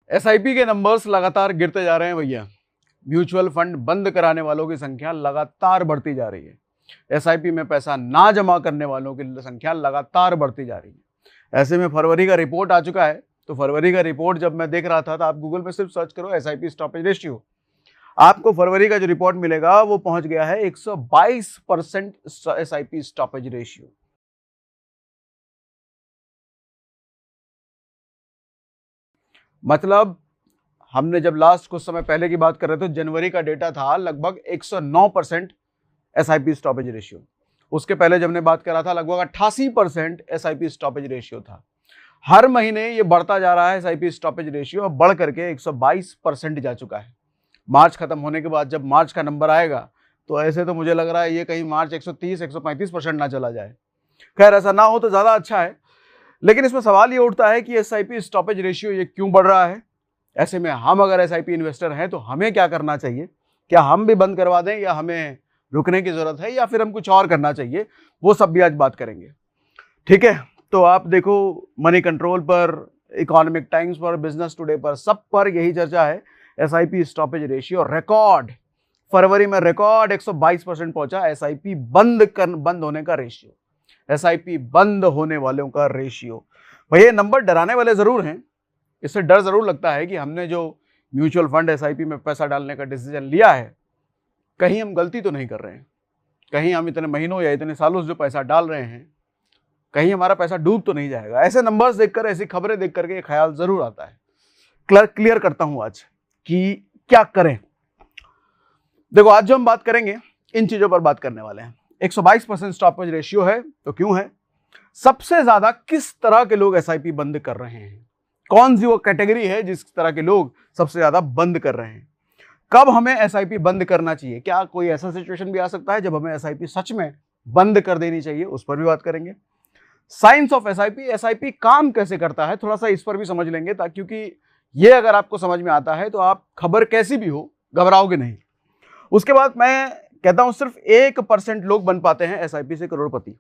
SIP के numbers लगातार गिरते जा रहे हैं भैया। म्यूचुअल फंड बंद कराने वालों की संख्या लगातार बढ़ती जा रही है। एसआईपी में पैसा ना जमा करने वालों की संख्या लगातार बढ़ती जा रही है। ऐसे में फरवरी का रिपोर्ट आ चुका है। तो फरवरी का रिपोर्ट जब मैं देख रहा था तो आप गूगल में सिर्फ सर्च करो एसआईपी स्टॉपेज रेशियो, आपको फरवरी का जो रिपोर्ट मिलेगा वो पहुंच गया है 122% एसआईपी स्टॉपेज रेशियो। मतलब हमने जब लास्ट कुछ समय पहले की बात कर रहे थे, जनवरी का डेटा था लगभग 109% एसआईपी स्टॉपेज रेशियो। उसके पहले जब हमने बात करा था लगभग 88% एसआईपी स्टॉपेज रेशियो था। हर महीने ये बढ़ता जा रहा है एसआईपी स्टॉपेज रेशियो, अब बढ़ करके 122% जा चुका है। मार्च खत्म होने के बाद जब मार्च का नंबर आएगा तो ऐसे तो मुझे लग रहा है ये कहीं मार्च 130-135% ना चला जाए। खैर ऐसा ना हो तो ज़्यादा अच्छा है। लेकिन इसमें सवाल ये उठता है कि एसआईपी स्टॉपेज रेशियो ये क्यों बढ़ रहा है। ऐसे में हम अगर एसआईपी इन्वेस्टर हैं तो हमें क्या करना चाहिए? क्या हम भी बंद करवा दें या हमें रुकने की जरूरत है या फिर हम कुछ और करना चाहिए? वो सब भी आज बात करेंगे। ठीक है, तो आप देखो मनी कंट्रोल पर, इकोनॉमिक टाइम्स पर, बिजनेस टुडे पर, सब पर यही चर्चा है। एसआईपी स्टॉपेज रेशियो रिकॉर्ड, फरवरी में रिकॉर्ड 122% पहुंचा एसआईपी बंद होने का रेशियो, एसआईपी बंद होने वालों का रेशियो। भाई ये नंबर डराने वाले जरूर हैं। इससे डर जरूर लगता है कि हमने जो म्यूचुअल फंड एसआईपी में पैसा डालने का डिसीजन लिया है, कहीं हम गलती तो नहीं कर रहे हैं, कहीं हम इतने महीनों या इतने सालों से जो पैसा डाल रहे हैं कहीं हमारा पैसा डूब तो नहीं जाएगा। ऐसे नंबर्स देखकर, ऐसी खबरें देख करके ख्याल जरूर आता है। क्लियर करता हूं आज कि क्या करें। देखो आज जो हम बात करेंगे इन चीजों पर बात करने वाले हैं। 122% स्टॉपेज रेशियो है तो क्यों है? सबसे ज्यादा किस तरह के लोग एसआईपी बंद कर रहे हैं? कौन सी वो कैटेगरी है जिस तरह के लोग सबसे ज्यादा बंद कर रहे हैं? कब हमें एसआईपी बंद करना चाहिए? क्या कोई ऐसा सिचुएशन भी आ सकता है जब हमें एसआईपी सच में बंद कर देनी चाहिए? उस पर भी बात करेंगे। साइंस ऑफ एसआईपी, एसआईपी काम कैसे करता है, थोड़ा सा इस पर भी समझ लेंगे, ताकि क्योंकि ये अगर आपको समझ में आता है तो आप खबर कैसी भी हो घबराओगे नहीं। उसके बाद मैं कहता हूं सिर्फ 1% लोग बन पाते हैं एसआईपी से करोड़पति।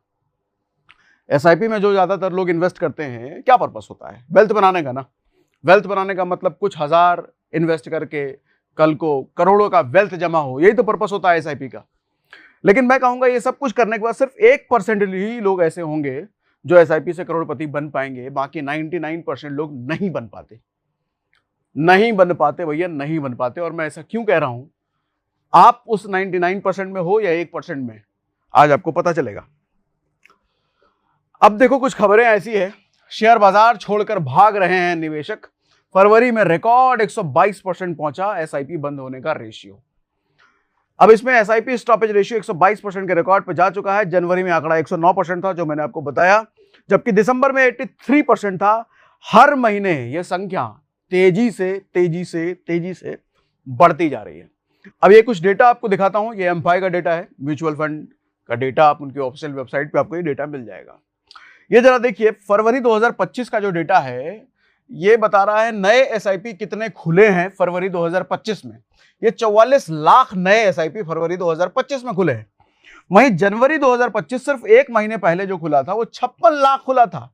एसआईपी में जो ज्यादातर लोग इन्वेस्ट करते हैं, क्या पर्पस होता है? वेल्थ बनाने का ना। वेल्थ बनाने का मतलब कुछ हजार इन्वेस्ट करके कल को करोड़ों का वेल्थ जमा हो, यही तो पर्पस होता है एसआईपी का। लेकिन मैं कहूंगा ये सब कुछ करने के बाद सिर्फ 1% ही लोग ऐसे होंगे जो एसआईपी से करोड़पति बन पाएंगे। बाकी 99% लोग नहीं बन पाते, नहीं बन पाते भैया, नहीं बन पाते। और मैं ऐसा क्यों कह रहा हूं, आप उस 99% में हो या 1% में, आज आपको पता चलेगा। अब देखो कुछ खबरें ऐसी है, शेयर बाजार छोड़कर भाग रहे हैं निवेशक। फरवरी में रिकॉर्ड 122% पहुंचा एसआईपी बंद होने का रेशियो। अब इसमें एसआईपी स्टॉपेज रेशियो 122% के रिकॉर्ड पर जा चुका है। जनवरी में आंकड़ा 109% था जो मैंने आपको बताया, जबकि दिसंबर में 83% था। हर महीने यह संख्या तेजी से बढ़ती जा रही है। अब ये कुछ डेटा आपको दिखाता हूं, ये एम्फाई का डेटा है, म्यूचुअल फंड का डेटा। आप उनकी ऑफिशियल वेबसाइट पे आपको ये डेटा मिल जाएगा। ये जरा देखिए, फरवरी 2025 का जो डेटा है ये बता रहा है नए एसआईपी कितने खुले हैं फरवरी 2025 में। ये 44 लाख नए एसआईपी फरवरी 2025 में खुले हैं। वहीं जनवरी 2025 सिर्फ एक महीने पहले जो खुला था वो 56 लाख खुला था।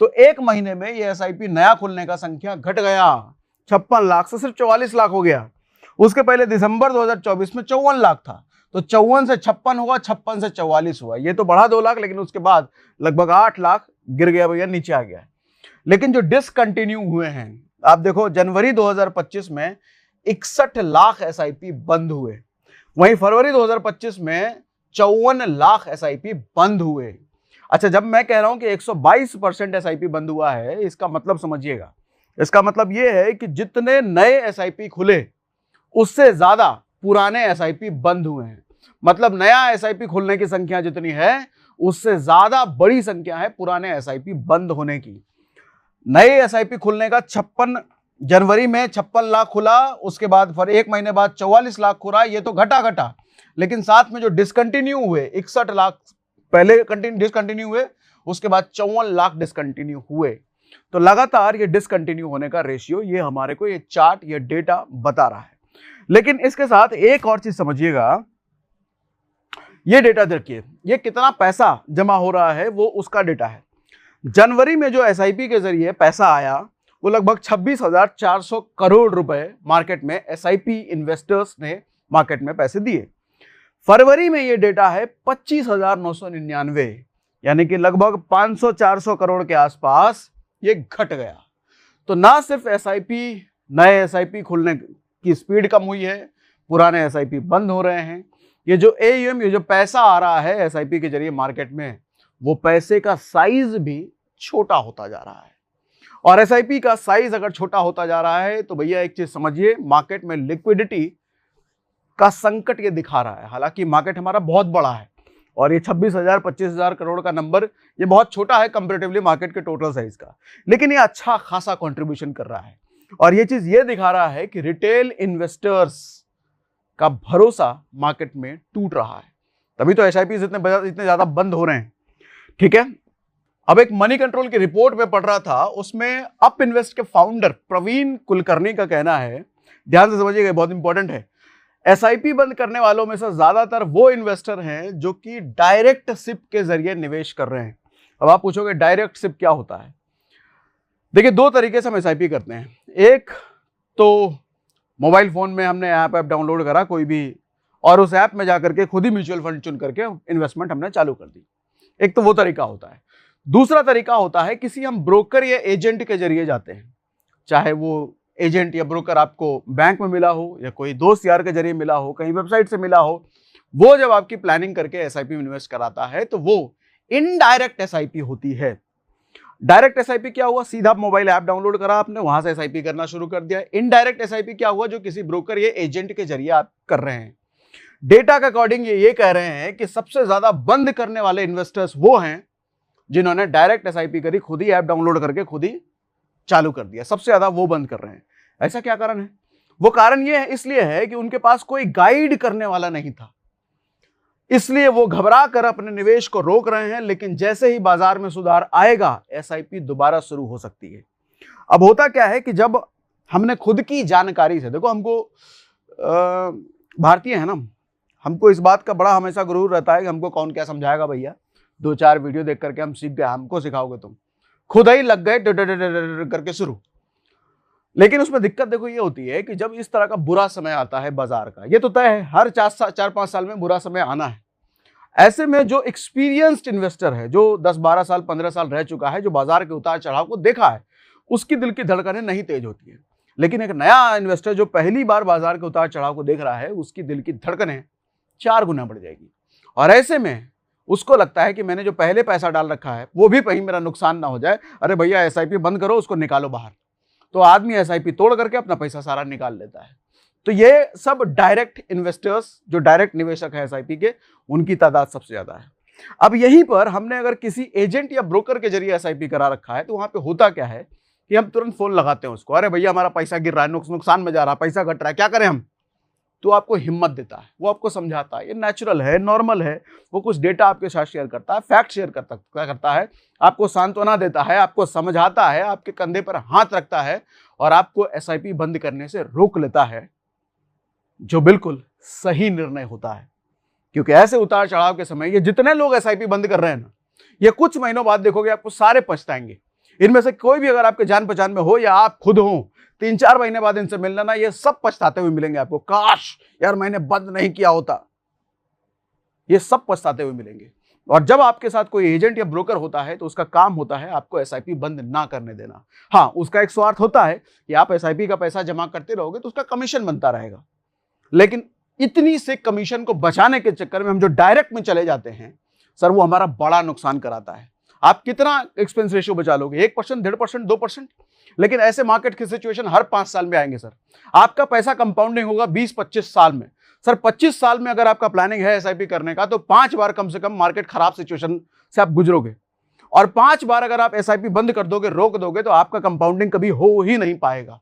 तो एक महीने में ये एसआईपी नया खुलने का संख्या घट गया, 56 लाख से सिर्फ 44 लाख हो गया। उसके पहले दिसंबर 2024 में 54 लाख था, तो 54 से 56 हुआ, 56 से 44 हुआ, ये तो बढ़ा 2 लाख, लेकिन उसके बाद लगभग 8 लाख गिर गया भैया, नीचे आ गया। लेकिन जो डिसकंटिन्यू हुए हैं, आप देखो जनवरी 2025 में 61 लाख एसआईपी बंद हुए, वहीं फरवरी 2025 में 54 लाख एसआईपी बंद हुए। अच्छा, जब मैं कह रहा हूं कि 122% एसआईपी बंद हुआ है, इसका मतलब समझिएगा। इसका मतलब यह है कि जितने नए एसआईपी खुले उससे ज्यादा पुराने एसआईपी बंद हुए हैं। मतलब नया एसआईपी खुलने की संख्या जितनी है उससे ज्यादा बड़ी संख्या है पुराने एसआईपी बंद होने की। नए एसआईपी खुलने का 56 जनवरी में 56 लाख खुला, उसके बाद फिर एक महीने बाद 44 लाख खुला, ये तो घटा। लेकिन साथ में जो डिसकंटिन्यू हुए 61 लाख पहले डिसकंटिन्यू हुए, उसके बाद 54 लाख डिसकंटिन्यू हुए। तो लगातार ये डिसकंटिन्यू होने का रेशियो, ये हमारे को ये चार्ट, ये डेटा बता रहा है। लेकिन इसके साथ एक और चीज समझिएगा, ये डेटा देखिए, ये कितना पैसा जमा हो रहा है वो उसका डेटा है। जनवरी में जो एसआईपी के जरिए पैसा आया वो लगभग 26,400 करोड़ रुपए मार्केट में एसआईपी इन्वेस्टर्स ने मार्केट में पैसे दिए। फरवरी में ये डेटा है 25,999, यानी कि लगभग 500-400 करोड़ के आसपास ये घट गया। तो ना सिर्फ एसआईपी, नए एसआईपी खुलने की स्पीड कम हुई है, पुराने एसआईपी बंद हो रहे हैं। ये जो एयूएम, ये जो पैसा आ रहा है एसआईपी के जरिए मार्केट में, वो पैसे का साइज भी छोटा होता जा रहा है। और एसआईपी का साइज अगर छोटा होता जा रहा है तो भैया एक चीज समझिए, मार्केट में लिक्विडिटी का संकट ये दिखा रहा है। हालांकि मार्केट हमारा बहुत बड़ा है और ये 26,000 25,000 करोड़ का नंबर ये बहुत छोटा है कंपैरेटिवली मार्केट के टोटल साइज का, लेकिन ये अच्छा खासा कंट्रीब्यूशन कर रहा है। और ये चीज ये दिखा रहा है कि रिटेल इन्वेस्टर्स का भरोसा मार्केट में टूट रहा है, तभी तो एसआईपी इतने ज्यादा बंद हो रहे हैं। ठीक है, अब एक मनी कंट्रोल की रिपोर्ट में पढ़ रहा था, उसमें अप इन्वेस्ट के फाउंडर प्रवीण कुलकर्णी का कहना है, ध्यान से समझिएगा, बहुत इंपॉर्टेंट है, एसआईपी बंद करने वालों में से ज्यादातर वो इन्वेस्टर हैं जो कि डायरेक्ट सिप के जरिए निवेश कर रहे हैं। अब आप पूछोगे डायरेक्ट सिप क्या होता है? देखिए, दो तरीके से हम एसआईपी करते हैं। एक तो मोबाइल फोन में हमने ऐप डाउनलोड करा कोई भी, और उस ऐप में जाकर के खुद ही म्यूचुअल फंड चुन करके इन्वेस्टमेंट हमने चालू कर दी। एक तो वो तरीका होता है। दूसरा तरीका होता है किसी हम ब्रोकर या एजेंट के जरिए जाते हैं, चाहे वो एजेंट या ब्रोकर आपको बैंक में मिला हो या कोई दोस्त यार के जरिए मिला हो, कहीं वेबसाइट से मिला हो, वो जब आपकी प्लानिंग करके एसआईपी में इन्वेस्ट कराता है तो वो इनडायरेक्ट एसआईपी होती है। डायरेक्ट एसआईपी क्या हुआ? सीधा मोबाइल ऐप डाउनलोड करा आपने, वहां से एसआईपी करना शुरू कर दिया। इनडायरेक्ट एसआईपी क्या हुआ? जो किसी ब्रोकर या एजेंट के जरिए आप कर रहे हैं। डेटा के अकॉर्डिंग ये कह रहे हैं कि सबसे ज्यादा बंद करने वाले इन्वेस्टर्स वो हैं जिन्होंने डायरेक्ट एसआईपी करी, खुद ही ऐप डाउनलोड करके खुद ही चालू कर दिया, सबसे ज्यादा वो बंद कर रहे हैं। ऐसा क्या कारण है? वो कारण ये है, इसलिए है कि उनके पास कोई गाइड करने वाला नहीं था, इसलिए वो घबरा कर अपने निवेश को रोक रहे हैं। लेकिन जैसे ही बाजार में सुधार आएगा, एसआईपी दोबारा शुरू हो सकती है। अब होता क्या है कि जब हमने खुद की जानकारी से, देखो हमको भारतीय है ना, हमको इस बात का बड़ा हमेशा गुरूर रहता है कि हमको कौन क्या समझाएगा भैया, 2-4 वीडियो देख करके हम सीख गए, हमको सिखाओगे तुम, खुद ही लग गए करके शुरू। लेकिन उसमें दिक्कत देखो ये होती है कि जब इस तरह का बुरा समय आता है बाजार का, ये तो तय है हर 4-5 साल में बुरा समय आना है। ऐसे में जो एक्सपीरियंस्ड इन्वेस्टर है, जो 10-12 साल 15 साल रह चुका है, जो बाजार के उतार चढ़ाव को देखा है, उसकी दिल की धड़कनें नहीं तेज होती है। लेकिन एक नया इन्वेस्टर जो पहली बार बाजार के उतार चढ़ाव को देख रहा है, उसकी दिल की धड़कनें 4 गुना बढ़ जाएगी। और ऐसे में उसको लगता है कि मैंने जो पहले पैसा डाल रखा है वो भी कहीं मेरा नुकसान ना हो जाए, अरे भैया एसआईपी बंद करो, उसको निकालो बाहर। तो आदमी एसआईपी तोड़ करके अपना पैसा सारा निकाल लेता है। तो ये सब डायरेक्ट इन्वेस्टर्स, जो डायरेक्ट निवेशक है एसआईपी के, उनकी तादाद सबसे ज्यादा है। अब यहीं पर हमने अगर किसी एजेंट या ब्रोकर के जरिए एसआईपी करा रखा है, तो वहां पे होता क्या है कि हम तुरंत फोन लगाते हैं उसको, अरे भैया हमारा पैसा गिर रहा है, नुकसान में जा रहा है, पैसा घट रहा है, क्या करें हम? तो आपको हिम्मत देता है, वो आपको समझाता है, ये नेचुरल है, नॉर्मल है। वो कुछ डेटा आपके साथ शेयर करता है, फैक्ट शेयर करता है, आपको सांत्वना देता है, आपको समझाता है, आपके कंधे पर हाथ रखता है और आपको एसआईपी बंद करने से रोक लेता है, जो बिल्कुल सही निर्णय होता है। क्योंकि ऐसे उतार चढ़ाव के समय ये जितने लोग एसआईपी बंद कर रहे हैं ना, ये कुछ महीनों बाद देखोगे आपको सारे पछताएंगे। इनमें से कोई भी अगर आपके जान पहचान में हो या आप खुद हो, 3-4 महीने बाद इनसे मिलना ना, ये सब पछताते हुए मिलेंगे आपको, काश यार मैंने बंद नहीं किया होता। ये सब पछताते हुए मिलेंगे। और जब आपके साथ कोई एजेंट या ब्रोकर होता है तो उसका काम होता है आपको एसआईपी बंद ना करने देना। हाँ, उसका एक स्वार्थ होता है कि आप एसआईपी का पैसा जमा करते रहोगे तो उसका कमीशन बनता रहेगा। लेकिन इतनी से कमीशन को बचाने के चक्कर में हम जो डायरेक्ट में चले जाते हैं सर, वो हमारा बड़ा नुकसान कराता है। आप कितना एक्सपेंस रेशियो बचा लोगे? 1%, 1.5%, 2%? लेकिन ऐसे मार्केट की सिचुएशन हर 5 साल में आएंगे सर। आपका पैसा कंपाउंडिंग होगा 20-25 साल में। सर 25 साल में अगर आपका प्लानिंग है एसआईपी करने का, तो 5 बार कम से कम मार्केट खराब सिचुएशन से आप गुजरोगे। और 5 बार अगर आप एसआईपी बंद कर दोगे, रोक दोगे, तो आपका कंपाउंडिंग कभी हो ही नहीं पाएगा,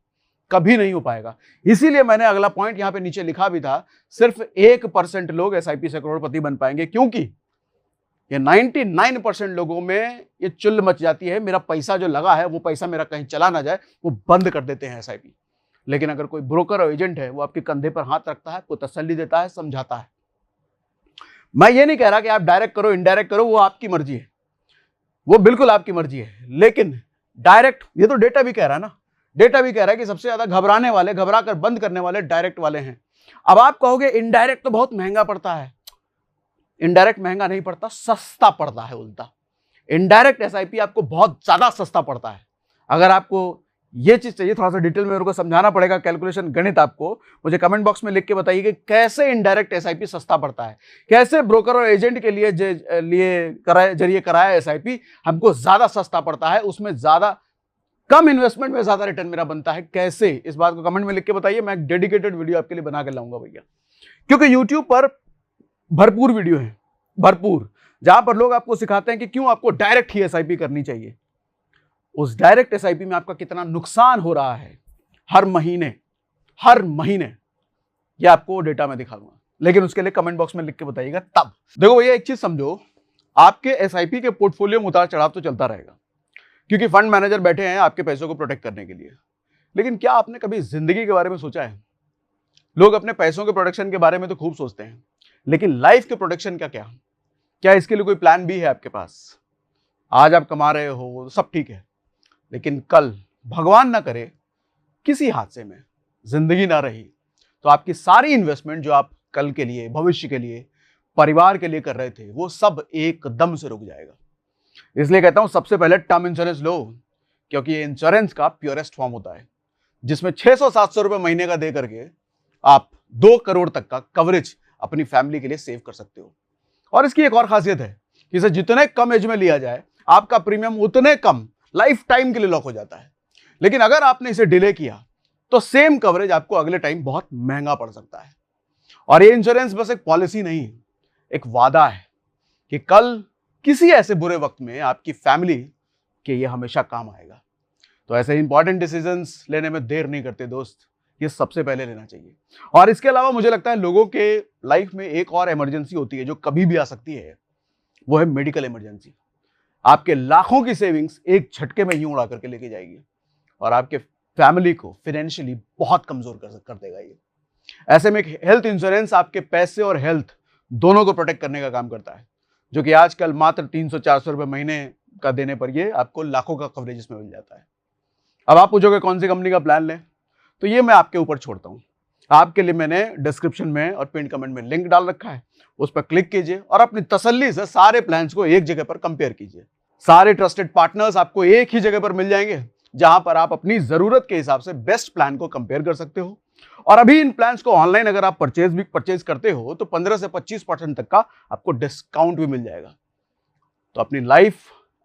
कभी नहीं हो पाएगा। इसीलिए मैंने अगला पॉइंट यहां पे नीचे लिखा भी था, सिर्फ 1% लोग एसआईपी से करोड़पति बन पाएंगे, क्योंकि ये 99% लोगों में ये चुल मच जाती है, मेरा पैसा जो लगा है वो पैसा मेरा कहीं चला ना जाए, वो बंद कर देते हैं एसआईपी। लेकिन अगर कोई ब्रोकर और एजेंट है, वो आपके कंधे पर हाथ रखता है, आपको तसल्ली देता है, समझाता है। मैं ये नहीं कह रहा कि आप डायरेक्ट करो इनडायरेक्ट करो, वो आपकी मर्जी है, वो बिल्कुल आपकी मर्जी है। लेकिन डायरेक्ट, ये तो डेटा भी कह रहा है ना, डेटा भी कह रहा है कि सबसे ज्यादा घबराने वाले, घबरा कर बंद करने वाले डायरेक्ट वाले हैं। अब आप कहोगे इनडायरेक्ट तो बहुत महंगा पड़ता है। इनडायरेक्ट महंगा नहीं पड़ता, सस्ता पड़ता है उल्टा। इनडायरेक्ट एसआईपी आपको बहुत ज्यादा सस्ता पड़ता है। अगर आपको ये चीज चाहिए, थोड़ा सा डिटेल में मेरे को समझाना पड़ेगा, कैलकुलेशन गणित आपको, मुझे कमेंट बॉक्स में लिख के बताइए कि कैसे इनडायरेक्ट एसआईपी सस्ता पड़ता है, कैसे ब्रोकर और एजेंट के लिए जरिए कराया एसआईपी हमको ज्यादा सस्ता पड़ता है, उसमें ज्यादा कम इन्वेस्टमेंट में ज्यादा रिटर्न मेरा बनता है, कैसे, इस बात को कमेंट में लिख के बताइए। मैं एक डेडिकेटेड वीडियो आपके लिए बना के लाऊंगा भैया, क्योंकि यूट्यूब पर भरपूर वीडियो है, भरपूर, जहां पर लोग आपको सिखाते हैं कि क्यों आपको डायरेक्ट ही एसआईपी करनी चाहिए। उस डायरेक्ट एसआईपी में आपका कितना नुकसान हो रहा है हर महीने ये आपको डेटा में दिखा दूंगा, लेकिन उसके लिए कमेंट बॉक्स में लिख के बताइएगा तब। देखो भैया, एक चीज समझो, आपके एसआईपी के पोर्टफोलियो में उतार चढ़ाव तो चलता रहेगा, क्योंकि फंड मैनेजर बैठे हैं आपके पैसों को प्रोटेक्ट करने के लिए। लेकिन क्या आपने कभी जिंदगी के बारे में सोचा है? लोग अपने पैसों के प्रोटेक्शन के बारे में तो खूब सोचते हैं, लेकिन लाइफ के प्रोटेक्शन का क्या इसके लिए कोई प्लान भी है आपके पास? आज आप कमा रहे हो, सब ठीक है, लेकिन कल भगवान ना करे किसी हादसे में जिंदगी ना रही, तो आपकी सारी इन्वेस्टमेंट जो आप कल के लिए, भविष्य के लिए, परिवार के लिए कर रहे थे, वो सब एकदम से रुक जाएगा। इसलिए कहता हूं सबसे पहले टर्म इंश्योरेंस लो, क्योंकि ये इंश्योरेंस का प्योरेस्ट फॉर्म होता है, जिसमें 600-700 रुपए महीने का दे करके आप 2 करोड़ तक का कवरेज अपनी फैमिली के लिए सेव कर सकते हो। और इसकी एक और खासियत है कि इसे जितने कम एज में लिया जाए, आपका प्रीमियम उतने कम लाइफ टाइम के लिए लॉक हो जाता है। लेकिन अगर आपने इसे डिले किया तो सेम कवरेज आपको अगले टाइम बहुत महंगा पड़ सकता है। और ये इंश्योरेंस बस एक पॉलिसी नहीं, एक वादा है कि कल किसी ऐसे बुरे वक्त में आपकी फैमिली के ये हमेशा काम आएगा। तो ऐसे इंपॉर्टेंट डिसीजंस लेने में देर नहीं करते दोस्त, ये सबसे पहले लेना चाहिए। और इसके अलावा मुझे लगता है लोगों के लाइफ में एक और इमरजेंसी होती है जो कभी भी आ सकती है, वो है मेडिकल इमरजेंसी। आपके लाखों की सेविंग्स एक झटके में यूं उड़ा करके लेके जाएगी और आपके फैमिली को फाइनेंशियली बहुत कमजोर कर देगा ये। ऐसे में एक हेल्थ इंश्योरेंस आपके पैसे और हेल्थ दोनों को प्रोटेक्ट करने का काम करता है, जो कि आजकल मात्र 300-400 रुपए महीने का देने पर ये आपको लाखों का कवरेज इसमें मिल जाता है। अब आप पूछोगे कौन सी कंपनी का प्लान लें, तो ये मैं आपके ऊपर छोड़ता हूं। आपके लिए मैंने डिस्क्रिप्शन में और पिन कमेंट में लिंक डाल रखा है, उस पर क्लिक कीजिए और अपनी तसल्ली से सारे प्लान्स को एक जगह पर कंपेयर कीजिए। सारे ट्रस्टेड पार्टनर्स आपको एक ही जगह पर मिल जाएंगे, जहां पर आप अपनी जरूरत के हिसाब से बेस्ट प्लान को कंपेयर कर सकते हो। और अभी इन प्लान्स को ऑनलाइन अगर आप परचेज करते हो तो 15 से 25% तक का आपको डिस्काउंट भी मिल जाएगा। तो अपनी लाइफ,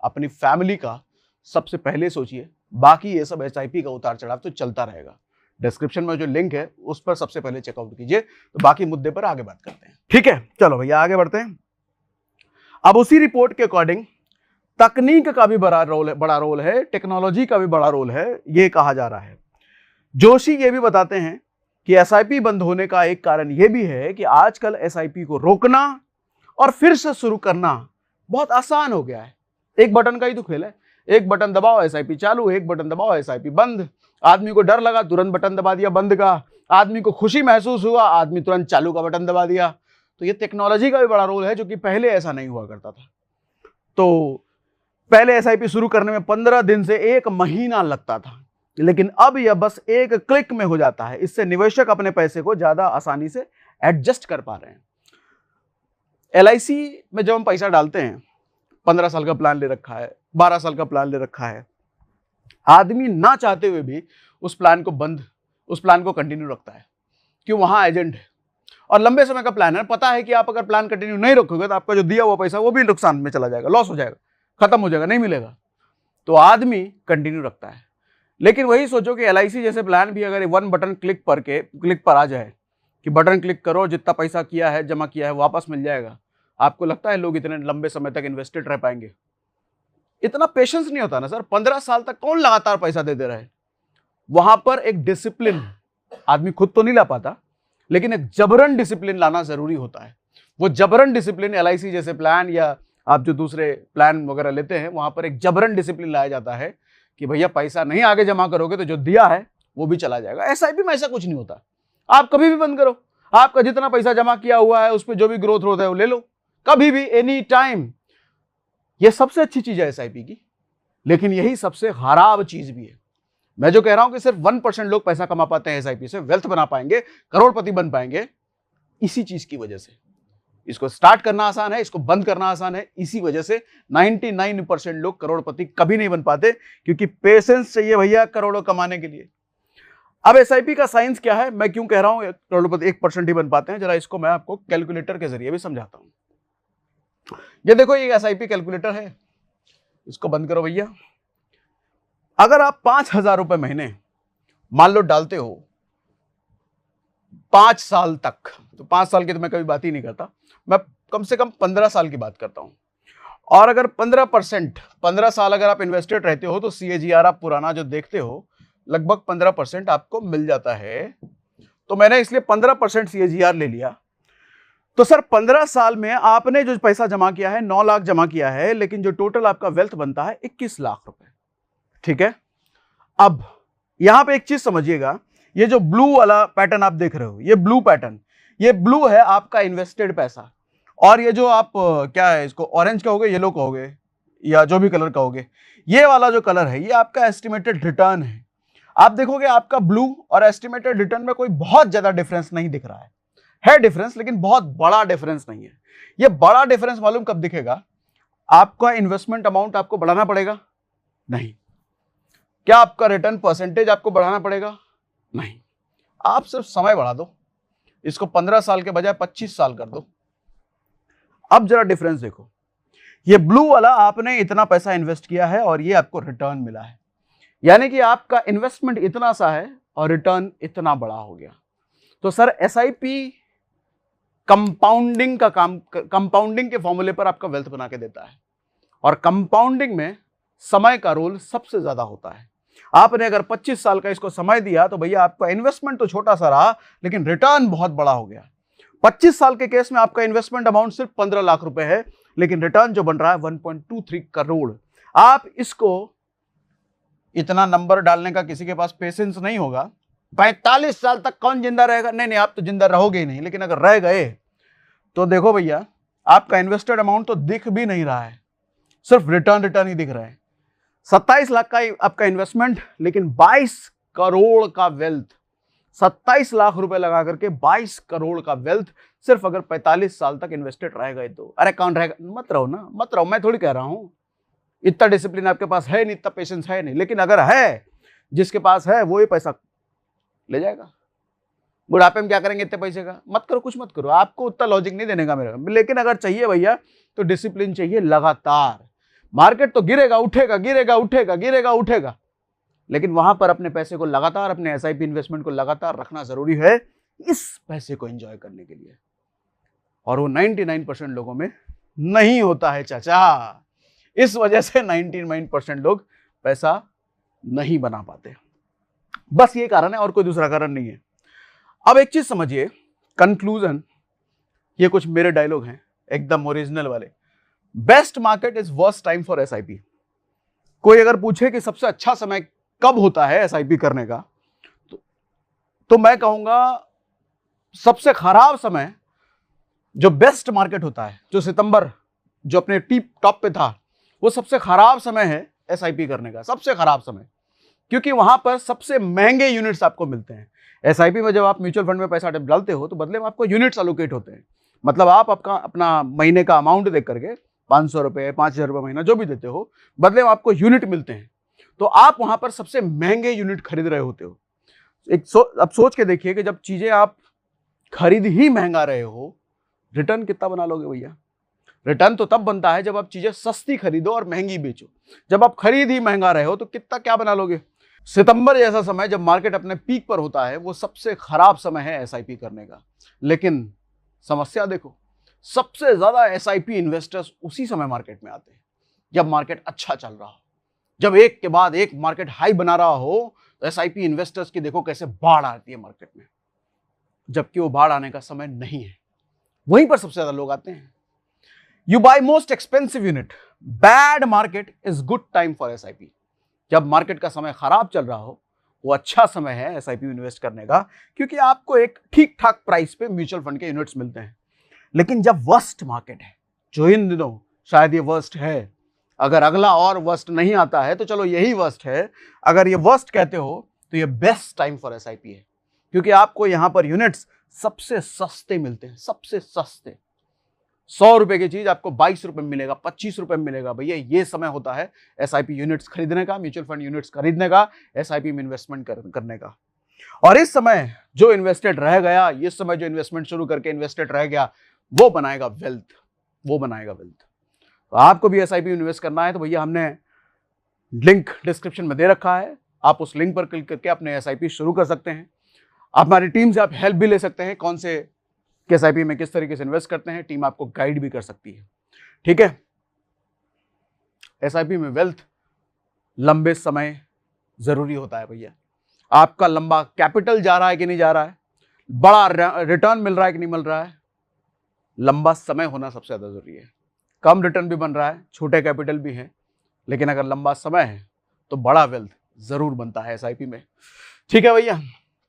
अपनी फैमिली का सबसे पहले सोचिए, बाकी ये सब एसआईपी का उतार चढ़ाव तो चलता रहेगा। डिस्क्रिप्शन में जो लिंक है उस पर सबसे पहले चेकआउट कीजिए। तो बाकी मुद्दे पर आगे बात करते हैं, ठीक है? चलो भैया आगे बढ़ते हैं। अब उसी रिपोर्ट के अकॉर्डिंग तकनीक का भी बड़ा रोल है, टेक्नोलॉजी का भी बड़ा रोल है, ये कहा जा रहा है। जोशी ये भी बताते हैं कि एसआईपी बंद होने का एक कारण यह भी है कि आजकल एसआईपी को रोकना और फिर से शुरू करना बहुत आसान हो गया है। एक बटन का ही तो खेल है, एक बटन दबाओ एसआईपी चालू, एक बटन दबाओ एसआईपी बंद। आदमी को डर लगा, तुरंत बटन दबा दिया बंद का। आदमी को खुशी महसूस हुआ, आदमी तुरंत चालू का बटन दबा दिया। तो ये टेक्नोलॉजी का भी बड़ा रोल है, जो कि पहले ऐसा नहीं हुआ करता था। तो पहले एसआईपी शुरू करने में 15 दिन से 1 महीना लगता था, लेकिन अब यह बस एक क्लिक में हो जाता है। इससे निवेशक अपने पैसे को ज्यादा आसानी से एडजस्ट कर पा रहे हैं। एलआईसी में जब हम पैसा डालते हैं, 15 साल का प्लान ले रखा है, 12 साल का प्लान ले रखा है, आदमी ना चाहते हुए भी उस प्लान को कंटिन्यू रखता है। क्यों? वहां एजेंट है और लंबे समय का प्लान है। पता है कि आप अगर प्लान कंटिन्यू नहीं रखोगे तो आपका जो दिया हुआ पैसा वो भी नुकसान में चला जाएगा, लॉस हो जाएगा, खत्म हो जाएगा, नहीं मिलेगा। तो आदमी कंटिन्यू रखता है। लेकिन वही सोचो कि एलआईसी जैसे प्लान भी अगर 1 बटन क्लिक पर आ जाए कि बटन क्लिक करो, जितना पैसा किया है, जमा किया है, वापस मिल जाएगा, आपको लगता है लोग इतने लंबे समय तक इन्वेस्टेड रह पाएंगे? इतना पेशेंस नहीं होता ना सर। 15 साल तक कौन लगातार पैसा दे रहा है? वहां पर एक डिसिप्लिन आदमी खुद तो नहीं ला पाता, लेकिन एक जबरन डिसिप्लिन लाना जरूरी होता है। वो जबरन डिसिप्लिन एलआईसी जैसे प्लान या आप जो दूसरे प्लान वगैरह लेते हैं, वहां पर एक जबरन डिसिप्लिन लाया जाता है कि भैया पैसा नहीं आगे जमा करोगे तो जो दिया है वो भी चला जाएगा। एसआईपी में ऐसा कुछ नहीं होता। आप कभी भी बंद करो, आपका जितना पैसा जमा किया हुआ है उस पर जो भी ग्रोथ होता है वो ले लो, कभी भी, एनी टाइम। ये सबसे अच्छी चीज है एसआईपी की, लेकिन यही सबसे खराब चीज भी है। मैं जो कह रहा हूं कि सिर्फ 1% लोग पैसा कमा पाते हैं एसआईपी से, वेल्थ बना पाएंगे, करोड़पति बन पाएंगे, इसी चीज की वजह से। इसको स्टार्ट करना आसान है, इसको बंद करना आसान है, इसी वजह से 99% लोग करोड़पति कभी नहीं बन पाते, क्योंकि पेशेंस चाहिए भैया करोड़ों कमाने के लिए। अब एसआईपी का साइंस क्या है, मैं क्यों कह रहा हूं करोड़पति 1% ही बन पाते हैं, जरा इसको मैं आपको कैलकुलेटर के जरिए भी समझाता हूं। ये देखो, ये एसआईपी कैलकुलेटर है, इसको बंद करो भैया। अगर आप 5,000 रुपए महीने मान लो डालते हो 5 साल तक, तो 5 साल की तो मैं कभी बात ही नहीं करता, मैं कम से कम 15 साल की बात करता हूं। और अगर 15% 15 साल अगर आप इन्वेस्टेड रहते हो तो CAGR आप पुराना जो देखते हो लगभग 15% आपको मिल जाता है। तो मैंने इसलिए 15% CAGR ले लिया। तो सर 15 साल में आपने जो पैसा जमा किया है 9 लाख जमा किया है, लेकिन जो टोटल आपका वेल्थ बनता है 21 लाख रुपए। ठीक है, अब यहां पे एक चीज समझिएगा, ये जो ब्लू वाला पैटर्न आप देख रहे हो, ये ब्लू पैटर्न, ये ब्लू है आपका इन्वेस्टेड पैसा, और ये जो आप क्या है इसको ऑरेंज कहोगे, येलो कहोगे, या जो भी कलर कहोगे, ये वाला जो कलर है ये आपका एस्टिमेटेड रिटर्न है। आप देखोगे आपका ब्लू और एस्टिमेटेड रिटर्न में कोई बहुत ज्यादा डिफरेंस नहीं दिख रहा है डिफरेंस, लेकिन बहुत बड़ा डिफरेंस नहीं है। ये बड़ा डिफरेंस मालूम कब दिखेगा, आपका इन्वेस्टमेंट अमाउंट आपको बढ़ाना पड़ेगा, नहीं। क्या आपका रिटर्न परसेंटेज आपको बढ़ाना पड़ेगा, नहीं। आप सिर्फ समय बढ़ा दो, इसको 15 साल के बजाय 25 साल कर दो। अब जरा डिफरेंस देखो, ये ब्लू वाला आपने इतना पैसा इन्वेस्ट किया है और ये आपको रिटर्न मिला है, यानी कि आपका इन्वेस्टमेंट इतना सा है और रिटर्न इतना बड़ा हो गया। तो सर एसआईपी कंपाउंडिंग का काम, कंपाउंडिंग के फॉर्मूले पर आपका वेल्थ बना के देता है, और कंपाउंडिंग में समय का रोल सबसे ज्यादा होता है। आपने अगर 25 साल का इसको समय दिया तो भैया आपका इन्वेस्टमेंट तो छोटा सा रहा, लेकिन रिटर्न बहुत बड़ा हो गया। 25 साल के केस में आपका इन्वेस्टमेंट अमाउंट सिर्फ 15 लाख रुपए है, लेकिन रिटर्न जो बन रहा है 1.23 करोड़। आप इसको, इतना नंबर डालने का किसी के पास पेशेंस नहीं होगा। 45 साल तक कौन जिंदा रहेगा, नहीं आप तो जिंदा रहोगे ही नहीं, लेकिन अगर रह गए तो देखो भैया आपका इन्वेस्टेड अमाउंट तो दिख भी नहीं रहा है, सिर्फ रिटर्न ही दिख रहा है। 27 लाख का आपका इन्वेस्टमेंट, लेकिन 22 करोड़ का वेल्थ। 27 लाख रुपए लगा करके 22 करोड़ का वेल्थ, सिर्फ अगर 45 साल तक इन्वेस्टेड रह गए तो। अरे कौन रहेगा, मत रहो ना, मत रहो, मैं थोड़ी कह रहा हूं, इतना डिसिप्लिन आपके पास है नहीं, इतना पेशेंस है नहीं, लेकिन अगर है, जिसके पास है वो ही पैसा ले जाएगा। बुढ़ापे में क्या करेंगे इतने पैसे का, मत करो, कुछ मत करो, आपको उतना लॉजिक नहीं देने का मेरा। लेकिन अगर चाहिए भैया तो डिसिप्लिन चाहिए लगातार। मार्केट तो गिरेगा उठेगा, गिरेगा उठेगा, गिरेगा उठेगा, लेकिन वहां पर अपने पैसे को लगातार, अपने एसआईपी इन्वेस्टमेंट को लगातार रखना जरूरी है, इस पैसे को एंजॉय करने के लिए। और वो 99% लोगों में नहीं होता है चाचा, इस वजह से 99% लोग पैसा नहीं बना पाते। बस ये कारण है, और कोई दूसरा कारण नहीं है। अब एक चीज समझिए, कंक्लूजन, ये कुछ मेरे डायलॉग हैं एकदम ओरिजिनल वाले। Best market is worst time for SIP. कोई अगर पूछे कि सबसे अच्छा समय कब होता है एसआईपी करने का, तो मैं कहूंगा सबसे खराब समय, जो बेस्ट मार्केट होता है, जो सितंबर जो अपने टॉप पे था, वो सबसे खराब समय है एसआईपी करने का, सबसे खराब समय, क्योंकि वहां पर सबसे महंगे यूनिट्स आपको मिलते हैं। एसआईपी में जब आप म्यूचुअल फंड में पैसा डालते हो तो बदले में आपको यूनिट्स अलोकेट होते हैं, मतलब आप अपना महीने का अमाउंट देख करके 500 रुपए, 5,000 रुपए महीना जो भी देते हो, बदले में आपको यूनिट मिलते हैं। तो आप वहां पर सबसे महंगे यूनिट खरीद रहे होते हो। अब सोच के देखिए कि जब चीजें आप खरीद ही महंगा रहे हो, रिटर्न कितना बना लोगे भैया? रिटर्न तो तब बनता है जब आप चीजें सस्ती खरीदो और महंगी बेचो। जब आप खरीद ही महंगा रहे हो तो कितना क्या बना लोगे? सितंबर जैसा समय जब मार्केट अपने पीक पर होता है, वो सबसे खराब समय है एसआईपी करने का। लेकिन समस्या देखो, सबसे ज्यादा एसआईपी इन्वेस्टर्स उसी समय मार्केट में आते हैं जब मार्केट अच्छा चल रहा हो, जब एक के बाद एक मार्केट हाई बना रहा हो, तो एसआईपी इन्वेस्टर्स की देखो कैसे बाढ़ आती है मार्केट में, जबकि वो बाढ़ आने का समय नहीं है। वहीं पर सबसे ज्यादा लोग आते हैं। You buy most expensive unit, bad market is good time for SIP. जब मार्केट का समय खराब चल रहा हो, वो अच्छा समय है एसआईपी इन्वेस्ट करने का, क्योंकि आपको एक ठीक ठाक प्राइस पे म्यूचुअल फंड के यूनिट्स मिलते हैं। लेकिन जब वर्स्ट मार्केट है, जो इन दिनों शायद ये वर्स्ट है, अगर अगला और वर्स्ट नहीं आता है तो चलो यही वर्स्ट है, अगर ये वर्स्ट कहते हो तो ये बेस्ट टाइम फॉर एसआईपी है, क्योंकि आपको यहां पर यूनिट्स सबसे सस्ते मिलते हैं, सबसे सस्ते। 100 रुपए की चीज आपको 22 रुपए में मिलेगा, 25 रुपए में मिलेगा। भैया ये समय होता है एसआईपी यूनिट्स खरीदने का, म्यूचुअल फंड यूनिट्स खरीदने का, एसआईपी में इन्वेस्टमेंट करने का। और इस समय जो इन्वेस्टेड रह गया, इस समय जो इन्वेस्टमेंट शुरू करके इन्वेस्टेड रह गया, वो बनाएगा वेल्थ, वो बनाएगा वेल्थ। तो आपको भी एसआईपी इन्वेस्ट करना है तो भैया हमने लिंक डिस्क्रिप्शन में दे रखा है, आप उस लिंक पर क्लिक करके अपने एसआईपी शुरू कर सकते हैं। हमारी टीम से आप हेल्प भी ले सकते हैं, कौन से एसआईपी में किस तरीके से इन्वेस्ट करते हैं, टीम आपको गाइड भी कर सकती है। ठीक है, एसआईपी में वेल्थ लंबे समय जरूरी होता है भैया। आपका लंबा कैपिटल जा रहा है कि नहीं जा रहा है, बड़ा रिटर्न मिल रहा है कि नहीं मिल रहा है, लंबा समय होना सबसे ज्यादा जरूरी है। कम रिटर्न भी बन रहा है, छोटे कैपिटल भी हैं, लेकिन अगर लंबा समय है तो बड़ा वेल्थ जरूर बनता है एसआईपी में। ठीक है भैया,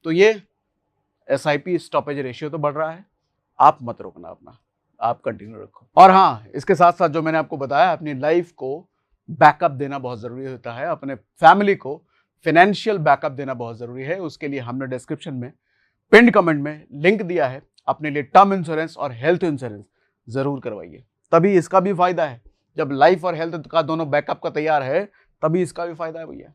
तो ये एसआईपी स्टॉपेज रेशियो तो बढ़ रहा है, आप मत रोकना अपना, आप कंटिन्यू रखो। और हाँ, इसके साथ साथ जो मैंने आपको बताया, अपनी लाइफ को बैकअप देना बहुत जरूरी होता है, अपने फैमिली को फाइनेंशियल बैकअप देना बहुत जरूरी है। उसके लिए हमने डिस्क्रिप्शन में पिन कमेंट में लिंक दिया है, अपने लिए टर्म इंश्योरेंस और हेल्थ इंश्योरेंस जरूर करवाइए, तभी इसका भी फायदा है। जब लाइफ और हेल्थ का दोनों बैकअप का तैयार है, तभी इसका भी फायदा है भैया।